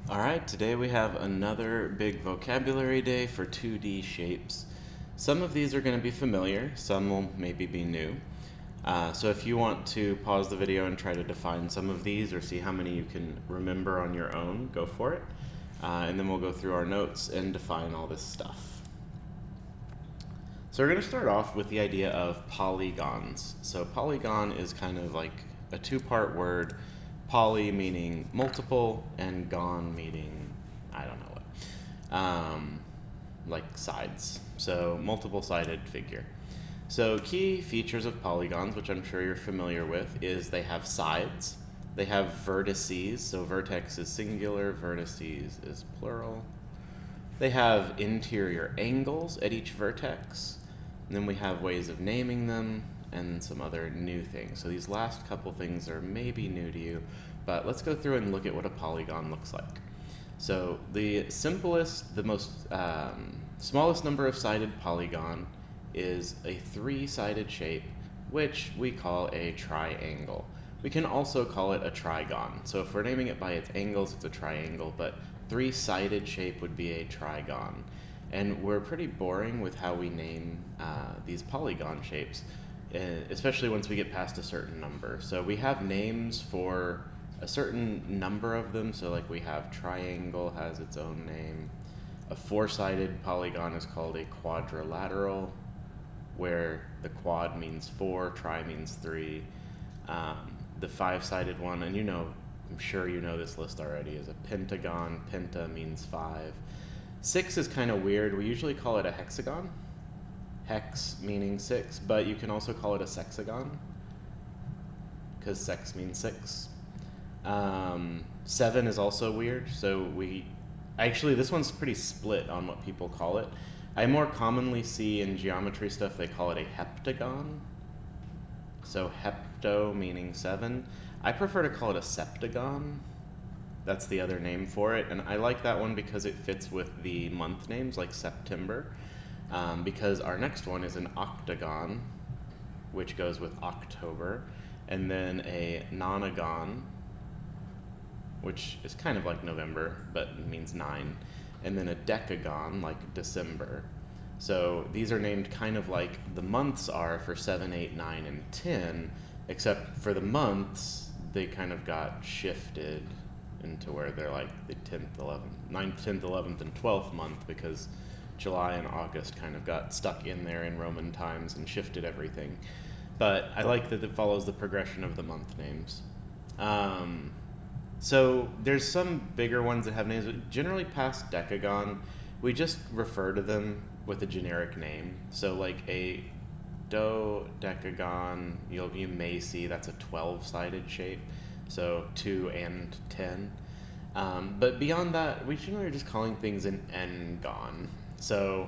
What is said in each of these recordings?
All right, today we have another big vocabulary day for 2D shapes. Some of these are going to be familiar, some will maybe be new. So if you want to pause the video and try to define some of these or see how many you can remember on your own, go for it. And then we'll go through our notes and define all this stuff. So we're going to start off with the idea of polygons. So polygon is kind of like a two-part word. Poly meaning multiple, and gon meaning, I don't know what, like sides. So multiple-sided figure. So key features of polygons, which I'm sure you're familiar with, is they have sides, they have vertices, so vertex is singular, vertices is plural. They have interior angles at each vertex, and then we have ways of naming them, and some other new things. So these last couple things are maybe new to you, but let's go through and look at what a polygon looks like. So the simplest, the most smallest number of sided polygon is a three-sided shape, which we call a triangle. We can also call it a trigon. So if we're naming it by its angles, it's a triangle, but three-sided shape would be a trigon. And we're pretty boring with how we name these polygon shapes, especially once we get past a certain number. So we have names for a certain number of them. So like we have triangle has its own name. A four-sided polygon is called a quadrilateral, where the quad means four, tri means three. The five-sided one, and I'm sure you know this list already, is a pentagon. Penta means five. Six is kind of weird. We usually call it a hexagon. Hex meaning six, but you can also call it a sexagon, because sex means six. Seven is also weird, so this one's pretty split on what people call it. I more commonly see in geometry stuff they call it a heptagon, so hepto meaning seven. I prefer to call it a septagon. That's the other name for it, and I like that one because it fits with the month names, like September. Because our next one is an octagon, which goes with October, and then a nonagon, which is kind of like November, but means nine, and then a decagon, like December. So these are named kind of like the months are for 7, 8, 9, and 10, except for the months, they kind of got shifted into where they're like the 10th, 11th, 9th, 10th, 11th, and 12th month, because July and August kind of got stuck in there in Roman times and shifted everything. But I like that it follows the progression of the month names. So there's some bigger ones that have names, but generally past decagon, we just refer to them with a generic name. So like a dodecagon, you may see that's a 12-sided shape, so 2 and 10. But beyond that, we generally are just calling things an n-gon. So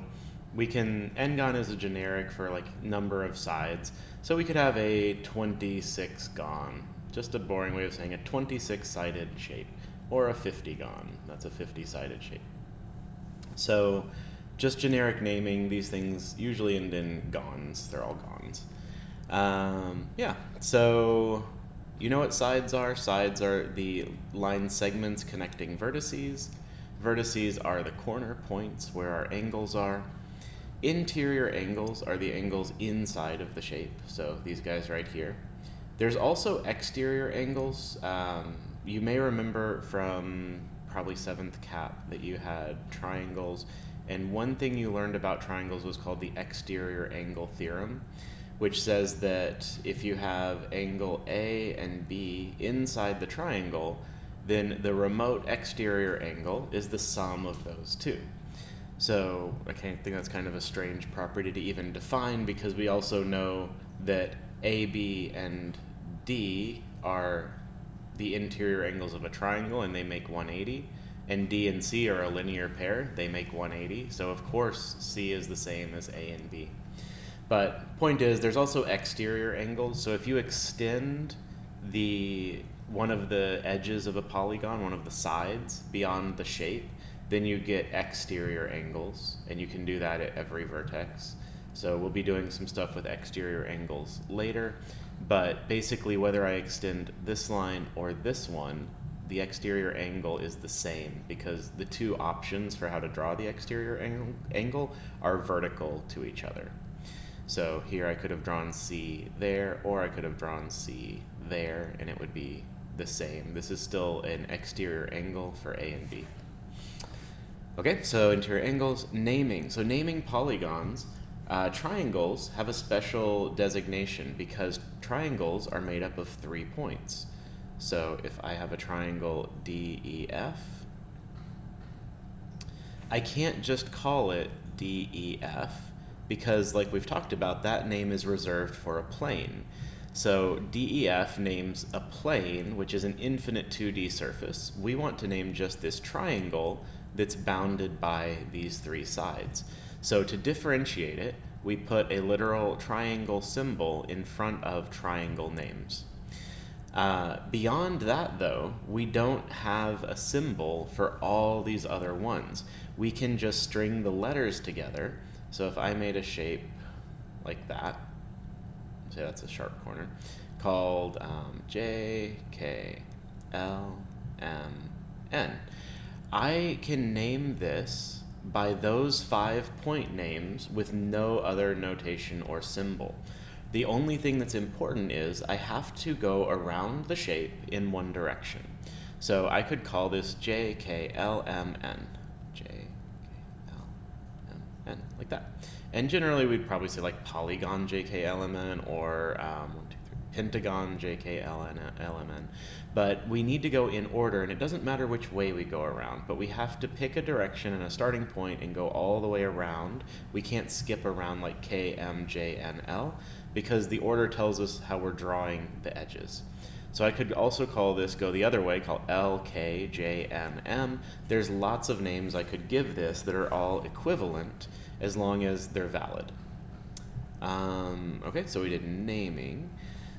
n-gon is a generic for like number of sides. So we could have a 26-gon, just a boring way of saying a 26-sided shape, or a 50-gon, that's a 50-sided shape. So just generic naming, these things usually end in gons, they're all gons. So you know what sides are? Sides are the line segments connecting vertices. Vertices are the corner points where our angles are. Interior angles are the angles inside of the shape, so these guys right here. There's also exterior angles. You may remember from probably 7th Cap that you had triangles, and one thing you learned about triangles was called the exterior angle theorem, which says that if you have angle A and B inside the triangle, then the remote exterior angle is the sum of those two. So I think that's kind of a strange property to even define, because we also know that A, B, and D are the interior angles of a triangle, and they make 180. And D and C are a linear pair, they make 180. So of course C is the same as A and B. But point is, there's also exterior angles. So if you extend one of the edges of a polygon, one of the sides, beyond the shape, then you get exterior angles, and you can do that at every vertex. So we'll be doing some stuff with exterior angles later, but basically whether I extend this line or this one, the exterior angle is the same because the two options for how to draw the exterior angle are vertical to each other. So here I could have drawn C there, or I could have drawn C there, and it would be the same. This is still an exterior angle for A and B. Okay, so interior angles, naming. So naming polygons, triangles have a special designation because triangles are made up of 3 points. So if I have a triangle DEF, I can't just call it DEF because, like we've talked about, that name is reserved for a plane. So DEF names a plane, which is an infinite 2D surface. We want to name just this triangle that's bounded by these 3 sides. So to differentiate it, we put a literal triangle symbol in front of triangle names. Beyond that, though, we don't have a symbol for all these other ones. We can just string the letters together. So if I made a shape like that, say that's a sharp corner, called J, K, L, M, N, I can name this by those 5-point names with no other notation or symbol. The only thing that's important is I have to go around the shape in one direction. So I could call this J, K, L, M, N. J, K, L, M, N, like that. And generally we'd probably say like polygon JKLMN or pentagon JKLMN. But we need to go in order, and it doesn't matter which way we go around, but we have to pick a direction and a starting point and go all the way around. We can't skip around like K, M, J, N, L because the order tells us how we're drawing the edges. So I could also call this, go the other way, call L, K, J, N, M. There's lots of names I could give this that are all equivalent as long as they're valid. Okay, so we did naming.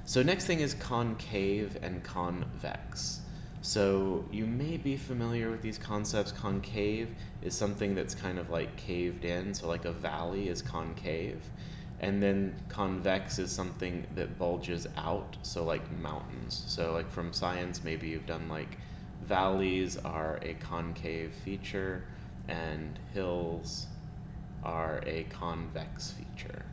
So next thing is concave and convex. So you may be familiar with these concepts. Concave is something that's kind of like caved in, so like a valley is concave. And then convex is something that bulges out, so like mountains. So like from science, maybe you've done like valleys are a concave feature and hills are a convex feature.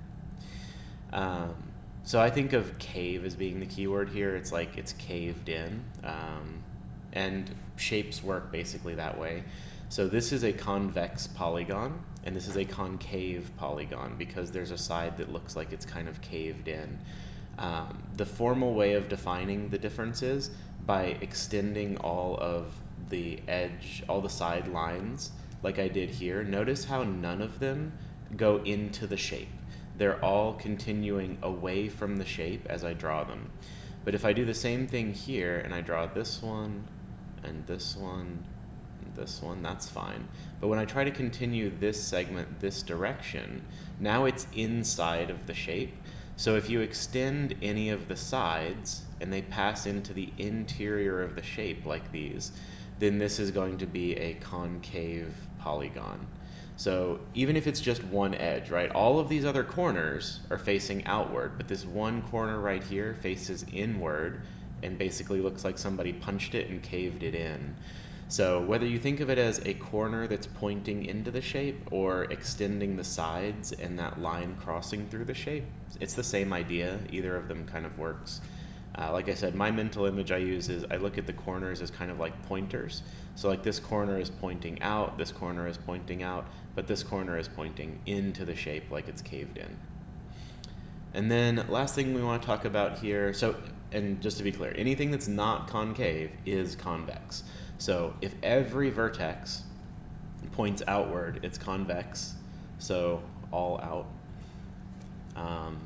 So I think of cave as being the key word here. It's like it's caved in, and shapes work basically that way. So this is a convex polygon, and this is a concave polygon because there's a side that looks like it's kind of caved in. The formal way of defining the difference is by extending all of the edge, all the side lines, like I did here. Notice how none of them go into the shape. They're all continuing away from the shape as I draw them. But if I do the same thing here and I draw this one and this one and this one, that's fine. But when I try to continue this segment this direction, now it's inside of the shape. So if you extend any of the sides and they pass into the interior of the shape like these, then this is going to be a concave polygon. So even if it's just one edge, right, all of these other corners are facing outward, but this one corner right here faces inward and basically looks like somebody punched it and caved it in. So whether you think of it as a corner that's pointing into the shape or extending the sides and that line crossing through the shape, it's the same idea. Either of them kind of works. Like I said, my mental image I use is I look at the corners as kind of like pointers. So like this corner is pointing out, this corner is pointing out, but this corner is pointing into the shape like it's caved in. And then last thing we want to talk about here, so, and just to be clear, anything that's not concave is convex. So if every vertex points outward, it's convex, so all out.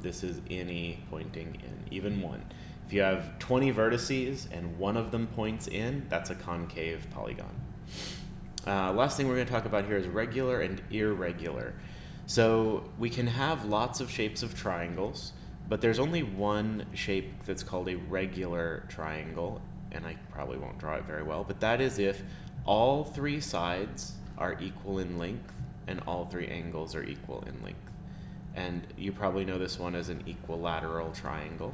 This is any pointing in, even one. If you have 20 vertices and one of them points in, that's a concave polygon. Last thing we're going to talk about here is regular and irregular. So we can have lots of shapes of triangles, but there's only one shape that's called a regular triangle, and I probably won't draw it very well, but that is if all 3 sides are equal in length and all 3 angles are equal in length. And you probably know this one as an equilateral triangle.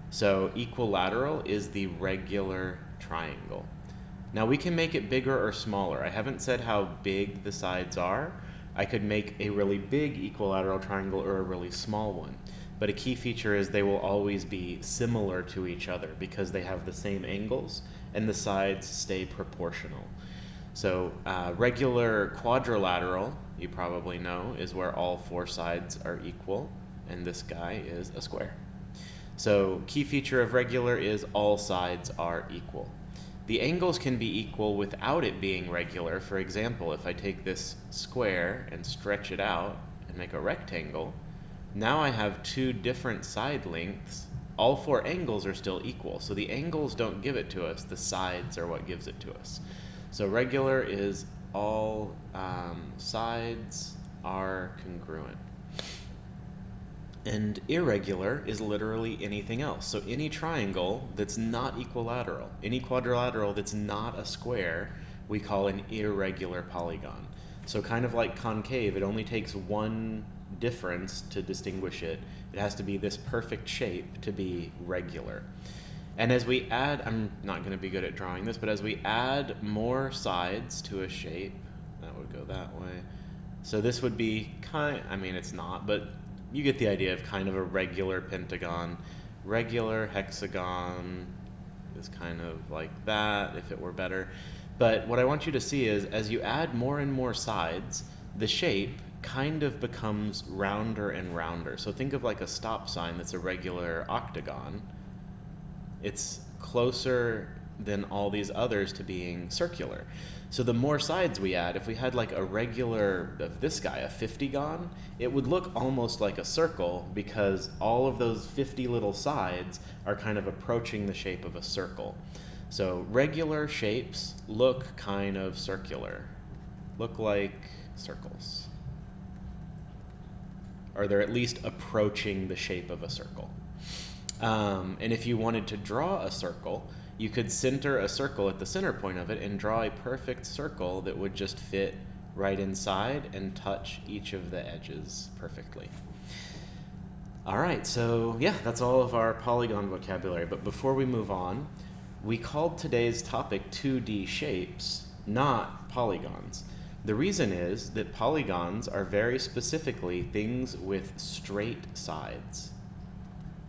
So equilateral is the regular triangle. Now we can make it bigger or smaller. I haven't said how big the sides are. I could make a really big equilateral triangle or a really small one. But a key feature is they will always be similar to each other because they have the same angles and the sides stay proportional. So regular quadrilateral, you probably know, is where all 4 sides are equal, and this guy is a square. So key feature of regular is all sides are equal. The angles can be equal without it being regular. For example, if I take this square and stretch it out and make a rectangle, now I have 2 different side lengths. All 4 angles are still equal. So the angles don't give it to us, the sides are what gives it to us. So regular is all sides are congruent. And irregular is literally anything else. So any triangle that's not equilateral, any quadrilateral that's not a square, we call an irregular polygon. So kind of like concave, it only takes one difference to distinguish it. It has to be this perfect shape to be regular. And as we add, I'm not going to be good at drawing this, but as we add more sides to a shape, that would go that way. So this would be it's not, but you get the idea of kind of a regular pentagon. Regular hexagon is kind of like that, if it were better. But what I want you to see is, as you add more and more sides, the shape kind of becomes rounder and rounder. So think of like a stop sign that's a regular octagon. It's closer than all these others to being circular. So the more sides we add, if we had like a regular of this guy, a 50gon, it would look almost like a circle because all of those 50 little sides are kind of approaching the shape of a circle. So regular shapes look kind of circular, look like circles. Or they're at least approaching the shape of a circle. And if you wanted to draw a circle, you could center a circle at the center point of it and draw a perfect circle that would just fit right inside and touch each of the edges perfectly. All right, so yeah, that's all of our polygon vocabulary. But before we move on, we called today's topic 2D shapes, not polygons. The reason is that polygons are very specifically things with straight sides.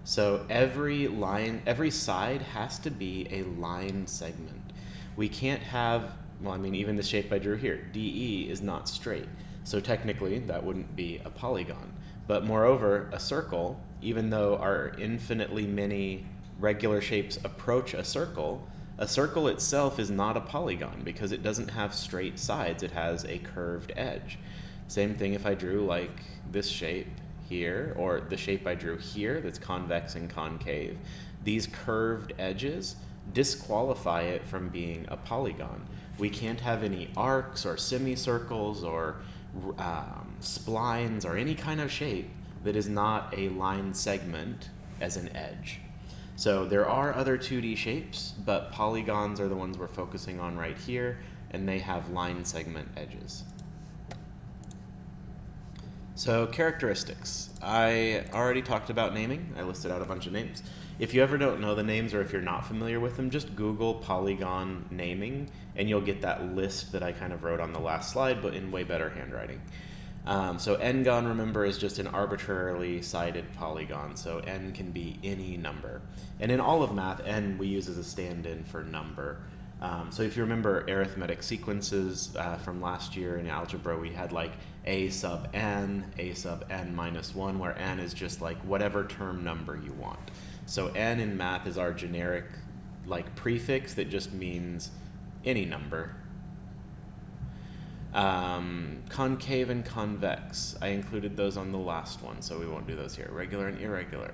So every side has to be a line segment. We can't have, even the shape I drew here, DE is not straight. So technically that wouldn't be a polygon. But moreover, a circle, even though our infinitely many regular shapes approach a circle itself is not a polygon because it doesn't have straight sides, it has a curved edge. Same thing if I drew like this shape here, or the shape I drew here that's convex and concave. These curved edges disqualify it from being a polygon. We can't have any arcs or semicircles or splines or any kind of shape that is not a line segment as an edge. So there are other 2D shapes, but polygons are the ones we're focusing on right here, and they have line segment edges. So characteristics. I already talked about naming. I listed out a bunch of names. If you ever don't know the names or if you're not familiar with them, just Google polygon naming and you'll get that list that I kind of wrote on the last slide, but in way better handwriting. So n-gon, remember, is just an arbitrarily sided polygon. So n can be any number. And in all of math, n we use as a stand-in for number. So if you remember arithmetic sequences from last year in algebra, we had like a sub n minus 1, where n is just like whatever term number you want. So n in math is our generic like prefix that just means any number. Concave and convex, I included those on the last one, so we won't do those here. Regular and irregular.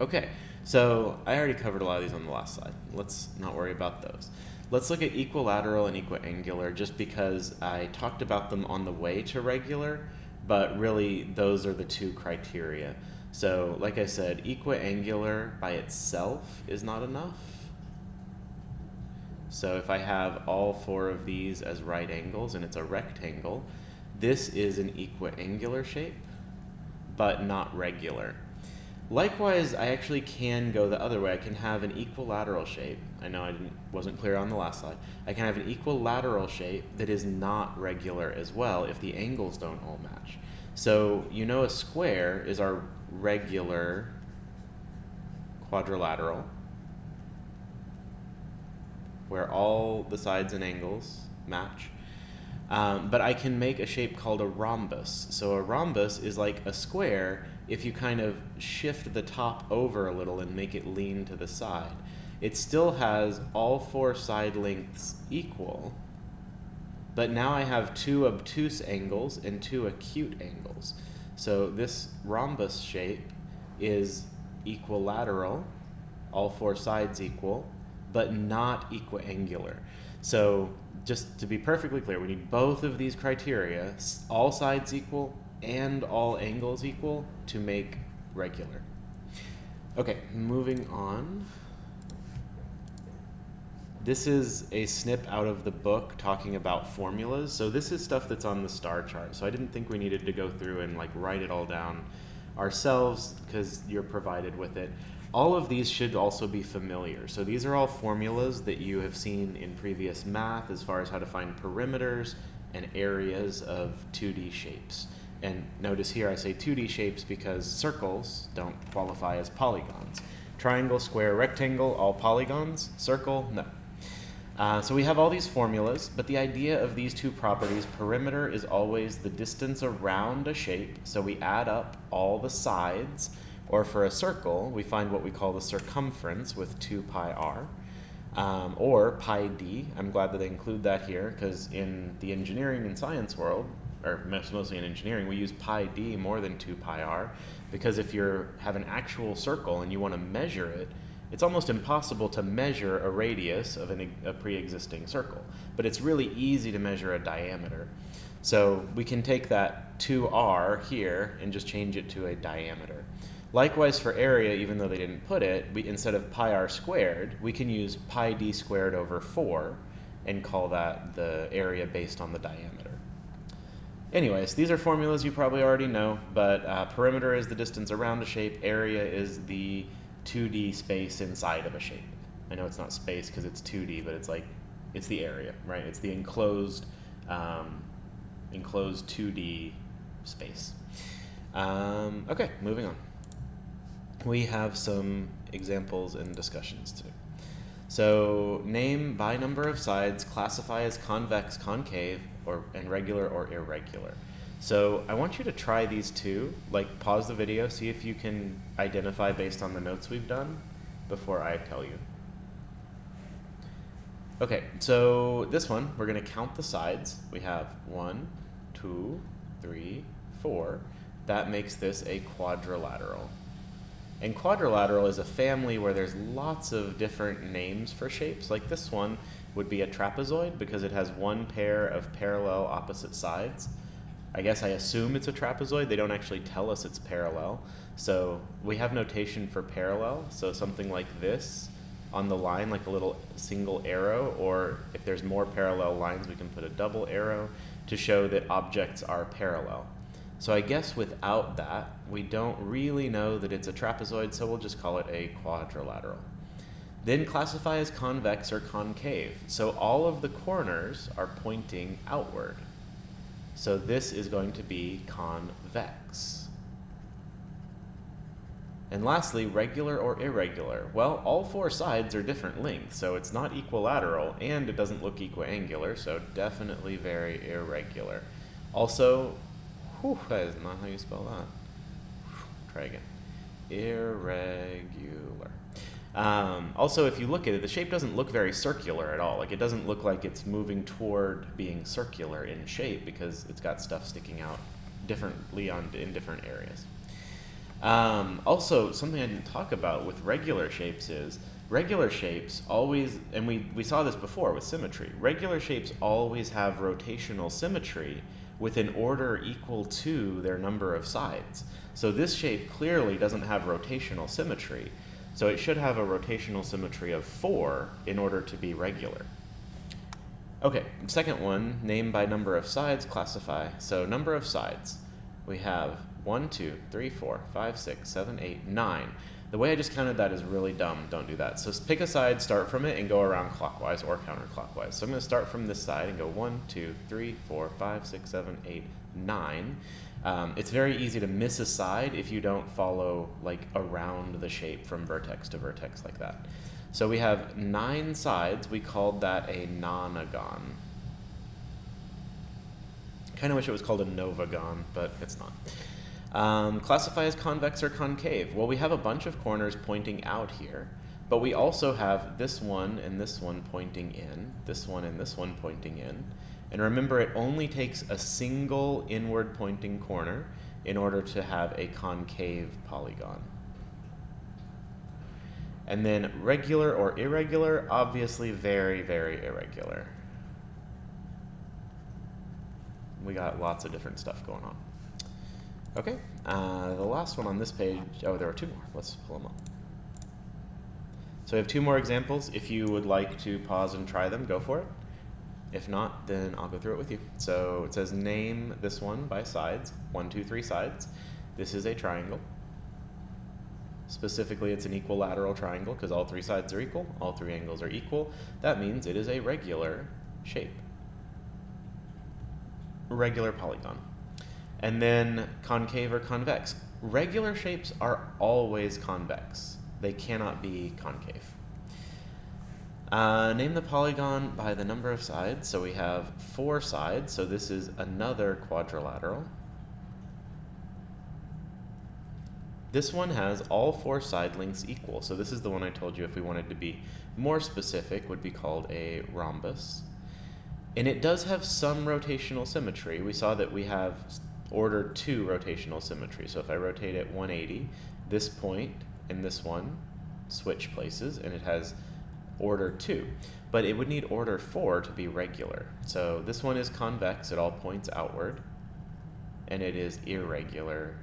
Okay, so I already covered a lot of these on the last slide. Let's not worry about those. Let's look at equilateral and equiangular just because I talked about them on the way to regular, but really those are the 2 criteria. So like I said, equiangular by itself is not enough. So if I have all 4 of these as right angles and it's a rectangle, this is an equiangular shape, but not regular. Likewise, I actually can go the other way. I can have an equilateral shape. I know wasn't clear on the last slide. I can have an equilateral shape that is not regular as well if the angles don't all match. So you know a square is our regular quadrilateral, where all the sides and angles match. But I can make a shape called a rhombus. So a rhombus is like a square if you kind of shift the top over a little and make it lean to the side. It still has all 4 side lengths equal, but now I have 2 obtuse angles and 2 acute angles. So this rhombus shape is equilateral, all 4 sides equal, but not equiangular. So just to be perfectly clear, we need both of these criteria, all sides equal and all angles equal, to make regular. Okay, moving on. This is a snip out of the book talking about formulas. So this is stuff that's on the star chart. So I didn't think we needed to go through and like write it all down ourselves because you're provided with it. All of these should also be familiar. So these are all formulas that you have seen in previous math as far as how to find perimeters and areas of 2D shapes. And notice here I say 2D shapes because circles don't qualify as polygons. Triangle, square, rectangle, all polygons. Circle, no. So we have all these formulas, but the idea of these two properties, perimeter is always the distance around a shape, so we add up all the sides, or for a circle, we find what we call the circumference with 2 pi r, or pi d. I'm glad that they include that here, because in the engineering and science world, or mostly in engineering, we use pi d more than 2 pi r, because if you have an actual circle and you want to measure it, it's almost impossible to measure a radius of a pre-existing circle, but it's really easy to measure a diameter. So we can take that 2r here and just change it to a diameter. Likewise for area, even though they didn't put it, instead of pi r squared, we can use pi d squared over 4 and call that the area based on the diameter. Anyways, these are formulas you probably already know, but perimeter is the distance around a shape, area is the 2D space inside of a shape. I know it's not space because it's 2D, but it's the area, right? It's the enclosed 2D space. Okay, moving on. We have some examples and discussions to do. So name by number of sides, classify as convex, concave, and regular or irregular. So I want you to try these two, like pause the video, see if you can identify based on the notes we've done before I tell you. Okay, so this one, we're gonna count the sides. We have 1, 2, 3, 4. That makes this a quadrilateral. And quadrilateral is a family where there's lots of different names for shapes. Like this one would be a trapezoid because it has 1 pair of parallel opposite sides. I guess I assume it's a trapezoid. They don't actually tell us it's parallel. So we have notation for parallel. So something like this on the line, like a little single arrow, or if there's more parallel lines, we can put a double arrow to show that objects are parallel. So I guess without that, we don't really know that it's a trapezoid, so we'll just call it a quadrilateral. Then classify as convex or concave. So all of the corners are pointing outward. So this is going to be convex. And lastly, regular or irregular. Well, all 4 sides are different lengths, so it's not equilateral, and it doesn't look equiangular, so definitely very irregular. Also, that is not how you spell that. Try again. Irregular. Also, if you look at it, the shape doesn't look very circular at all. Like, it doesn't look like it's moving toward being circular in shape because it's got stuff sticking out differently in different areas. Also, something I didn't talk about with regular shapes is regular shapes always, and we saw this before with symmetry, regular shapes always have rotational symmetry with an order equal to their number of sides. So this shape clearly doesn't have rotational symmetry. So it should have a rotational symmetry of 4 in order to be regular. Okay, second one, name by number of sides, classify. So number of sides, we have 1, 2, 3, 4, 5, 6, 7, 8, 9. The way I just counted that is really dumb. Don't do that. So pick a side, start from it, and go around clockwise or counterclockwise. So I'm going to start from this side and go 1, 2, 3, 4, 5, 6, 7, 8, 9. It's very easy to miss a side if you don't follow like around the shape from vertex to vertex like that. So we have 9 sides. We called that a nonagon. Kind of wish it was called a novagon, but it's not. Classify as convex or concave. Well, we have a bunch of corners pointing out here, but we also have this one and this one pointing in, this one and this one pointing in. And remember, it only takes a single inward pointing corner in order to have a concave polygon. And then regular or irregular, obviously very, very irregular. We got lots of different stuff going on. Okay, the last one on this page, oh, there are 2 more. Let's pull them up. So we have 2 more examples. If you would like to pause and try them, go for it. If not, then I'll go through it with you. So it says name this one by sides, 1, 2, 3 sides. This is a triangle. Specifically, it's an equilateral triangle because all 3 sides are equal, all 3 angles are equal. That means it is a regular shape. Regular polygon. And then concave or convex. Regular shapes are always convex. They cannot be concave. Name the polygon by the number of sides. So we have 4 sides, so this is another quadrilateral. This one has all 4 side lengths equal, so this is the one I told you if we wanted to be more specific would be called a rhombus. And it does have some rotational symmetry. We saw that we have order 2 rotational symmetry. So if I rotate it 180, this point and this one switch places, and it has order 2. But it would need order 4 to be regular. So this one is convex, it all points outward, and it is irregular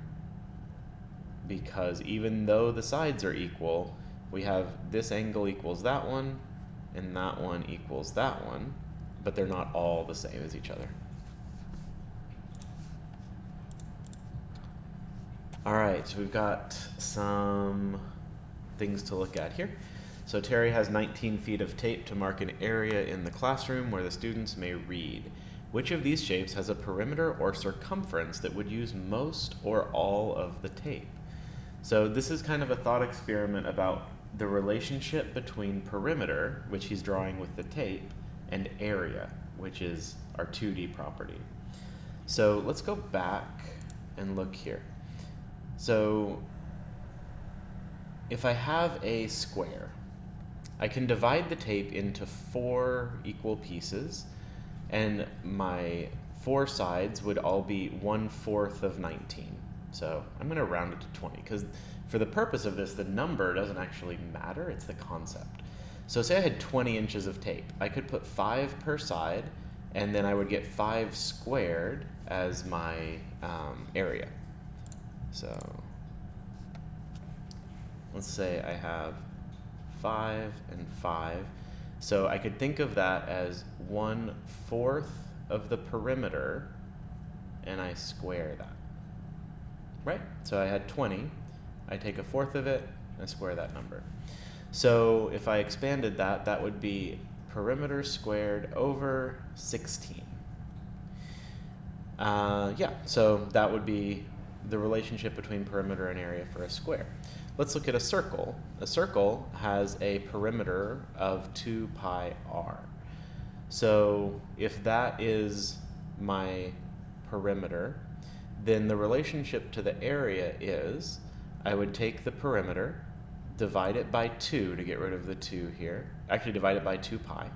because even though the sides are equal, we have this angle equals that one, and that one equals that one, but they're not all the same as each other. All right, so we've got some things to look at here. So Terry has 19 feet of tape to mark an area in the classroom where the students may read. Which of these shapes has a perimeter or circumference that would use most or all of the tape? So this is kind of a thought experiment about the relationship between perimeter, which he's drawing with the tape, and area, which is our 2D property. So let's go back and look here. So if I have a square, I can divide the tape into 4 equal pieces, and my 4 sides would all be 1/4 of 19. So I'm going to round it to 20, because for the purpose of this, the number doesn't actually matter, it's the concept. So say I had 20 inches of tape. I could put 5 per side, and then I would get 5 squared as my area. So let's say I have 5 and 5. So I could think of that as 1/4 of the perimeter, and I square that. Right? So I had 20. I take 1/4 of it, and I square that number. So if I expanded that, that would be perimeter squared over 16. Yeah, so that would be the relationship between perimeter and area for a square. Let's look at a circle. A circle has a perimeter of 2 pi r. So if that is my perimeter, then the relationship to the area is I would take the perimeter, divide it by 2 to get rid of the 2 here. Actually, divide it by 2 pi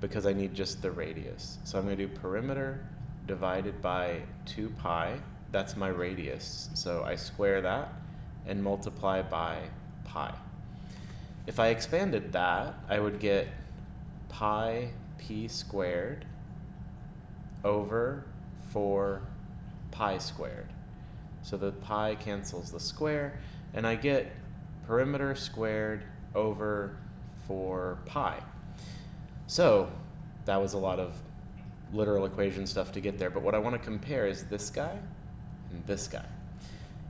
because I need just the radius. So I'm going to do perimeter divided by 2 pi. That's my radius. So I square that and multiply by pi. If I expanded that, I would get pi p squared over 4 pi squared. So the pi cancels the square, and I get perimeter squared over 4 pi. So that was a lot of literal equation stuff to get there, but what I want to compare is this guy and this guy.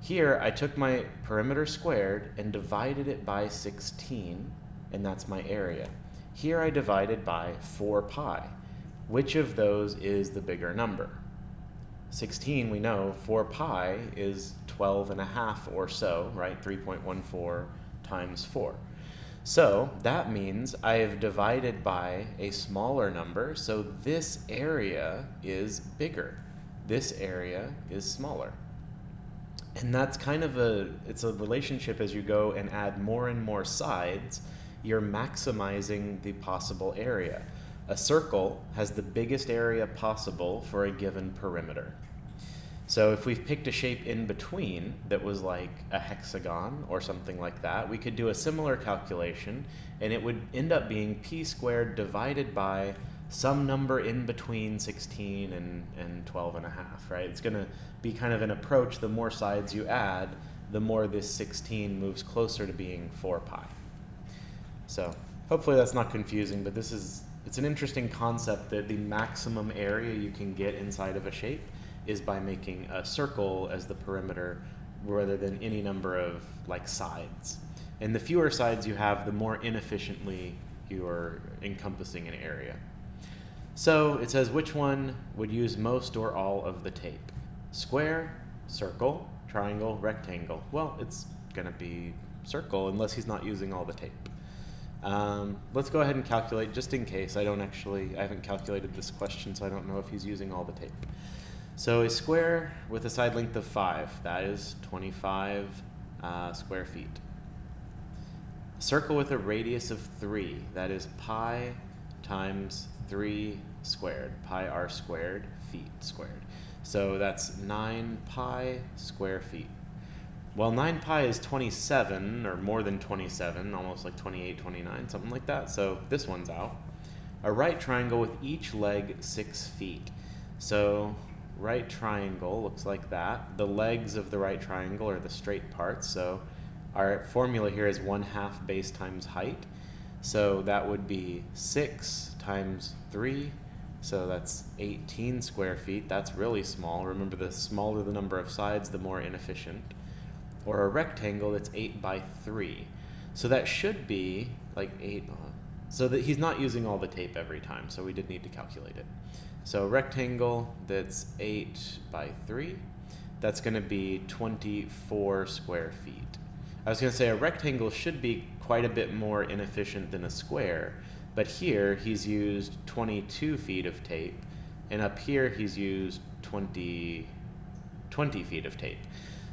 Here, I took my perimeter squared and divided it by 16, and that's my area. Here I divided by 4 pi. Which of those is the bigger number? 16, we know 4 pi is 12.5 or so, right? 3.14 times 4. So that means I have divided by a smaller number, so this area is bigger. This area is smaller. And that's kind of it's a relationship. As you go and add more and more sides, you're maximizing the possible area. A circle has the biggest area possible for a given perimeter. So if we've picked a shape in between that was like a hexagon or something like that, we could do a similar calculation, and it would end up being p squared divided by some number in between 16 and 12.5, right? It's going to be kind of an approach. The more sides you add, the more this 16 moves closer to being 4 pi. So hopefully that's not confusing, but it's an interesting concept that the maximum area you can get inside of a shape is by making a circle as the perimeter rather than any number of like sides. And the fewer sides you have, the more inefficiently you're encompassing an area. So it says, which one would use most or all of the tape? Square, circle, triangle, rectangle. Well, it's going to be circle unless he's not using all the tape. Let's go ahead and calculate just in case. I haven't calculated this question, so I don't know if he's using all the tape. So a square with a side length of 5, that is 25 square feet. A circle with a radius of 3, that is pi times 3 squared, pi r squared, feet squared. So that's 9 pi square feet. Well, 9 pi is 27, or more than 27, almost like 28, 29, something like that. So this one's out. A right triangle with each leg 6 feet. So right triangle looks like that. The legs of the right triangle are the straight parts. So our formula here is 1/2 base times height. So that would be 6 times 3. So that's 18 square feet. That's really small. Remember, the smaller the number of sides, the more inefficient. Or a rectangle that's 8 by 3. So that should be like 8. So that he's not using all the tape every time, so we did need to calculate it. So a rectangle that's 8 by 3, that's going to be 24 square feet. I was going to say a rectangle should be quite a bit more inefficient than a square, but here he's used 22 feet of tape, and up here he's used 20 feet of tape.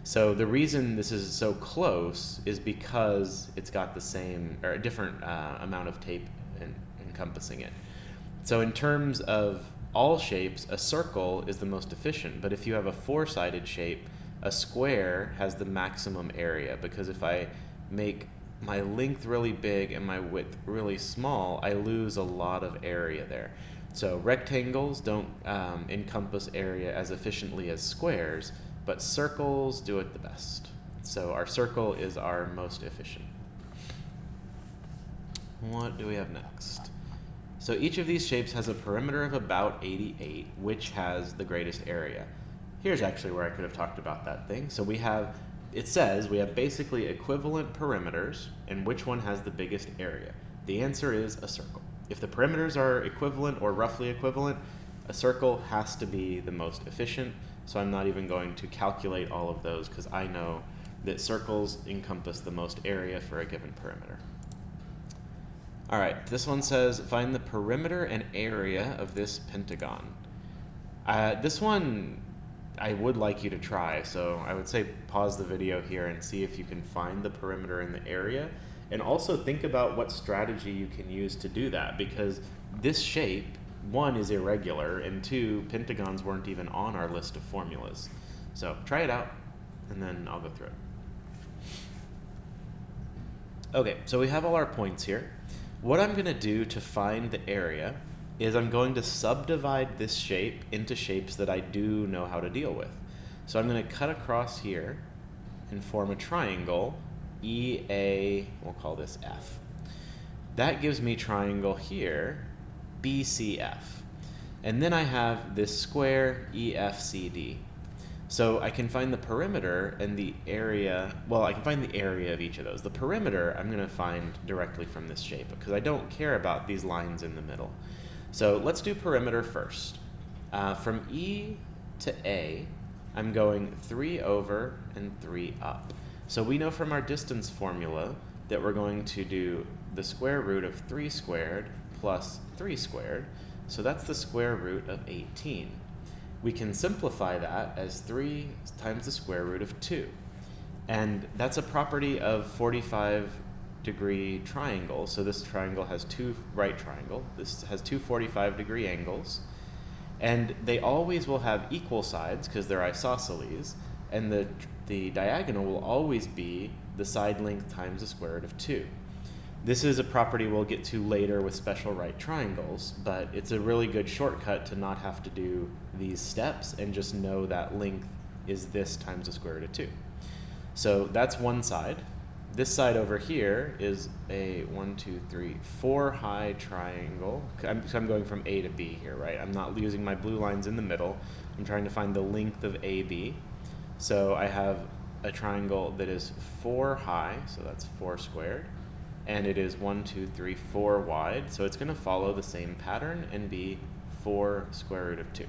So the reason this is so close is because it's got the same or a different amount of tape encompassing it. So in terms of all shapes, a circle is the most efficient, but if you have a 4-sided shape, a square has the maximum area, because if I make my length really big and my width really small, I lose a lot of area there. So rectangles don't encompass area as efficiently as squares, but circles do it the best. So our circle is our most efficient. What do we have next? So each of these shapes has a perimeter of about 88, which has the greatest area. Here's actually where I could have talked about that thing. So it says we have basically equivalent perimeters, and which one has the biggest area? The answer is a circle. If the perimeters are equivalent or roughly equivalent, a circle has to be the most efficient. So I'm not even going to calculate all of those because I know that circles encompass the most area for a given perimeter. All right, this one says, find the perimeter and area of this pentagon. This one I would like you to try, so I would say pause the video here and see if you can find the perimeter and the area, and also think about what strategy you can use to do that, because this shape, 1, is irregular, and 2, pentagons weren't even on our list of formulas. So try it out, and then I'll go through it. Okay, so we have all our points here. What I'm going to do to find the area is I'm going to subdivide this shape into shapes that I do know how to deal with. So I'm going to cut across here and form a triangle, EA, we'll call this F. That gives me triangle here, BCF. And then I have this square, EFCD. So I can find the perimeter and the area, well, I can find the area of each of those. The perimeter I'm going to find directly from this shape because I don't care about these lines in the middle. So let's do perimeter first. From E to A, I'm going 3 over and 3 up. So we know from our distance formula that we're going to do the square root of 3 squared plus 3 squared. So that's the square root of 18. We can simplify that as 3 times the square root of 2. And that's a property of 45-degree triangles. So this triangle has two right triangle. This has two 45-degree angles. And they always will have equal sides because they're isosceles. And the diagonal will always be the side length times the square root of 2. This is a property we'll get to later with special right triangles, but it's a really good shortcut to not have to do these steps and just know that length is this times the square root of 2. So that's one side. This side over here is a 1, 2, 3, 4 high triangle. I'm going from A to B here, right? I'm not using my blue lines in the middle. I'm trying to find the length of AB. So I have a triangle that is 4 high, so that's 4 squared, and it is 1, 2, 3, 4 wide, so it's going to follow the same pattern and be 4 square root of 2.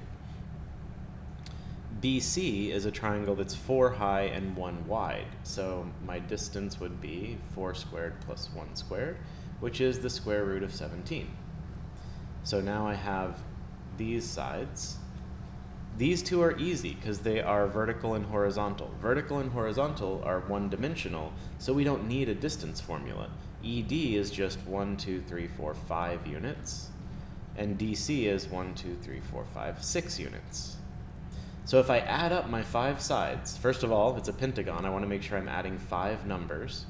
BC is a triangle that's 4 high and 1 wide, so my distance would be 4 squared plus 1 squared, which is the square root of 17. So now I have these sides. These two are easy because they are vertical and horizontal. Vertical and horizontal are one-dimensional, so we don't need a distance formula. ED is just 1, 2, 3, 4, 5 units, and DC is 1, 2, 3, 4, 5, 6 units. So if I add up my 5 sides, first of all, it's a pentagon. I want to make sure I'm adding 5 numbers.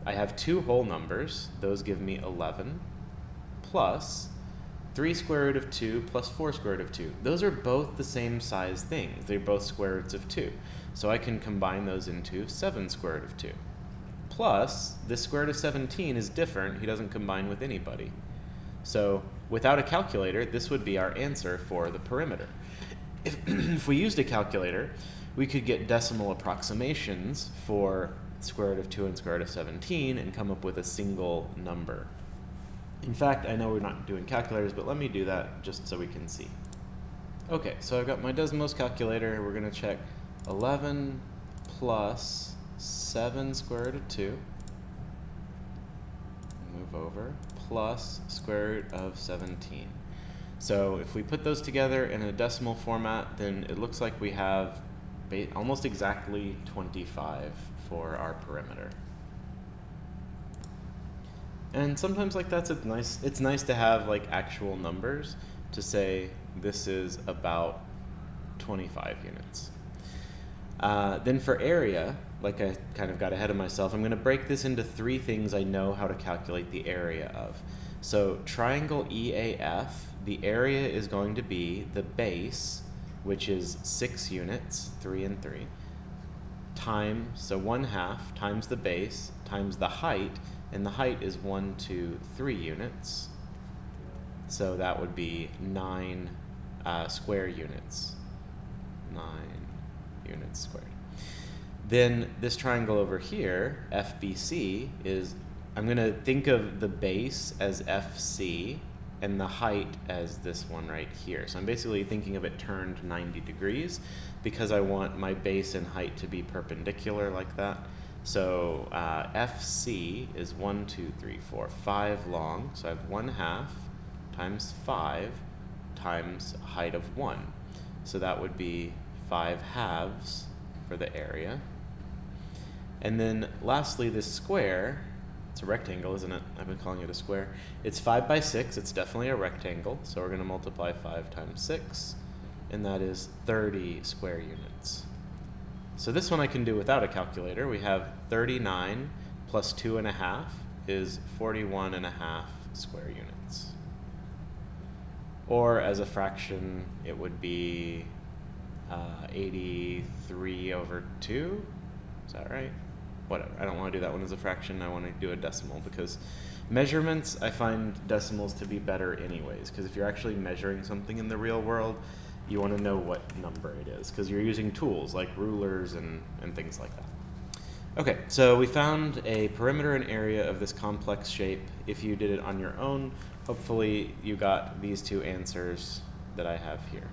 I have 2 whole numbers. Those give me 11, plus 3 square root of 2 plus 4 square root of 2. Those are both the same size things. They're both square roots of 2. So I can combine those into 7 square root of 2. Plus, this square root of 17 is different. He doesn't combine with anybody. So without a calculator, this would be our answer for the perimeter. If we used a calculator, we could get decimal approximations for square root of 2 and square root of 17 and come up with a single number. In fact, I know we're not doing calculators, but let me do that just so we can see. Okay, so I've got my Desmos calculator. We're going to check 11 plus 7 square root of 2. Move over. Plus square root of 17. So if we put those together in a decimal format, then it looks like we have almost exactly 25 for our perimeter. And sometimes like that's it's nice to have like actual numbers to say this is about 25 units. Then for area, like I kind of got ahead of myself, I'm going to break this into 3 things I know how to calculate the area of. So triangle EAF, the area is going to be the base, which is 6 units, 3 and 3, times, so 1/2 times the base times the height, and the height is 1, 2, 3 units. So that would be 9 square units. 9 units squared. Then this triangle over here, FBC, is, I'm going to think of the base as FC and the height as this one right here. So I'm basically thinking of it turned 90 degrees because I want my base and height to be perpendicular like that. So FC is 1, 2, 3, 4, 5 long. So I have 1/2 times 5 times a height of 1. So that would be 5/2 for the area. And then lastly, this square, it's a rectangle, isn't it? I've been calling it a square. It's 5 by 6. It's definitely a rectangle. So we're going to multiply 5 times 6, and that is 30 square units. So this one I can do without a calculator. We have 39 plus 2.5 is 41.5 square units. Or as a fraction, it would be 83 over 2. Is that right? Whatever. I don't want to do that one as a fraction. I want to do a decimal because measurements, I find decimals to be better anyways. Because if you're actually measuring something in the real world, you want to know what number it is, because you're using tools like rulers and things like that. Okay, so we found a perimeter and area of this complex shape. If you did it on your own, hopefully you got these two answers that I have here.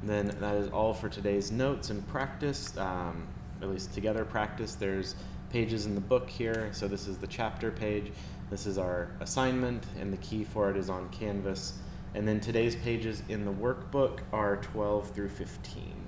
Then that is all for today's notes and practice, at least together practice. There's pages in the book here, so this is the chapter page. This is our assignment, and the key for it is on Canvas. And then today's pages in the workbook are 12 through 15.